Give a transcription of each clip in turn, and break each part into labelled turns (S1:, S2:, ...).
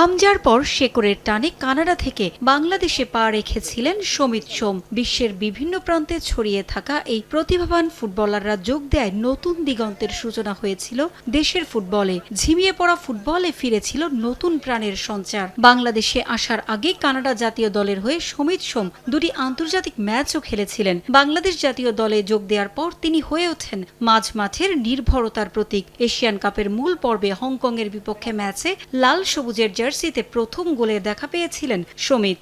S1: হামজার পর শেকড়ের টানে কানাডা থেকে বাংলাদেশে পা রেখেছিলেন সমিত সোম। বিশ্বের বিভিন্ন প্রান্তে ছড়িয়ে থাকা এই প্রতিভাবান ফুটবলাররা যোগ দেয় নতুন দিগন্তের সূচনা হয়েছিল দেশের ফুটবলে। ঝিমিয়ে পড়া ফুটবলে ফিরেছিল নতুন প্রাণের সঞ্চার। বাংলাদেশে আসার আগে কানাডা জাতীয় দলের হয়ে সমিত সোম দুটি আন্তর্জাতিক ম্যাচও খেলেছিলেন। বাংলাদেশ জাতীয় দলে যোগ দেওয়ার পর তিনি হয়ে ওঠেন মাঝ মাঠের নির্ভরতার প্রতীক। এশিয়ান কাপের মূল পর্বে হংকংয়ের বিপক্ষে ম্যাচে লাল সবুজের জার্সিতে প্রথম গোলে দেখা পেয়েছিলেন সমিত।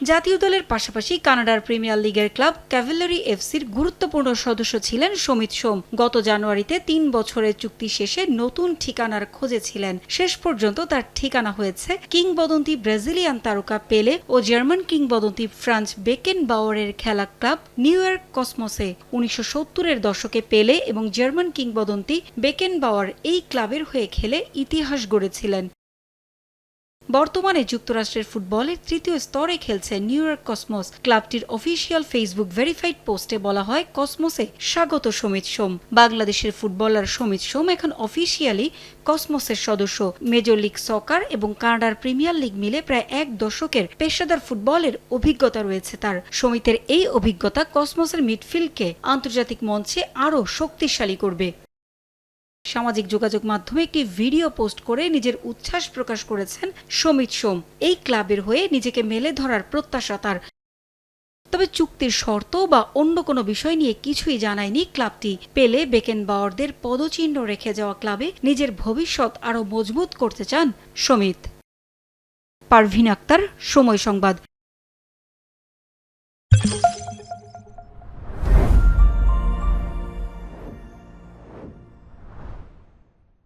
S1: জাতীয় দলের পাশাপাশি কানাডার প্রিমিয়ার লিগের ক্লাব ক্যাভেলারি এফসির গুরুত্বপূর্ণ সদস্য ছিলেন সমিত সোম। গত জানুয়ারিতে 3 বছরের চুক্তি শেষে নতুন ঠিকানার খোঁজে ছিলেন। শেষ পর্যন্ত তার ঠিকানা হয়েছে কিংবদন্তি ব্রাজিলিয়ান তারকা পেলে ও জার্মান কিংবদন্তি ফ্রাঞ্জ বেকেনবাওয়ারের খেলা ক্লাব নিউ ইয়র্ক কসমসে। 1970-এর দশকে পেলে এবং জার্মান কিংবদন্তি বেকেনবাওয়ার এই ক্লাবের হয়ে খেলে ইতিহাস গড়েছিলেন। বর্তমানে যুক্তরাষ্ট্রের ফুটবলের তৃতীয় স্তরে খেলছে নিউ ইয়র্ক কসমস। ক্লাবটির অফিসিয়াল ফেসবুক ভেরিফাইড পোস্টে বলা হয়, কসমসে স্বাগত সমিত সোম। বাংলাদেশের ফুটবলার সমিত সোম এখন অফিসিয়ালি কসমসের সদস্য। মেজর লিগ সকার এবং কানাডার প্রিমিয়ার লিগ মিলে প্রায় 1 দশকের পেশাদার ফুটবলের অভিজ্ঞতা রয়েছে তার। সমিতের এই অভিজ্ঞতা কসমসের মিডফিল্ডকে আন্তর্জাতিক মঞ্চে আরও শক্তিশালী করবে। সামাজিক যোগাযোগ মাধ্যমে একটি ভিডিও পোস্ট করে নিজের উচ্ছ্বাস প্রকাশ করেছেন সমিত সোম। এই ক্লাবের হয়ে নিজেকে মেলে ধরার প্রত্যাশা তার। তবে চুক্তির শর্ত বা অন্য কোনো বিষয় নিয়ে কিছুই জানায়নি ক্লাবটি। পেলে বেকেনবাওয়ারদের পদচিহ্ন রেখে যাওয়া ক্লাবে নিজের ভবিষ্যৎ আরও মজবুত করতে চান সমিত। পারভিন আক্তার, সময় সংবাদ।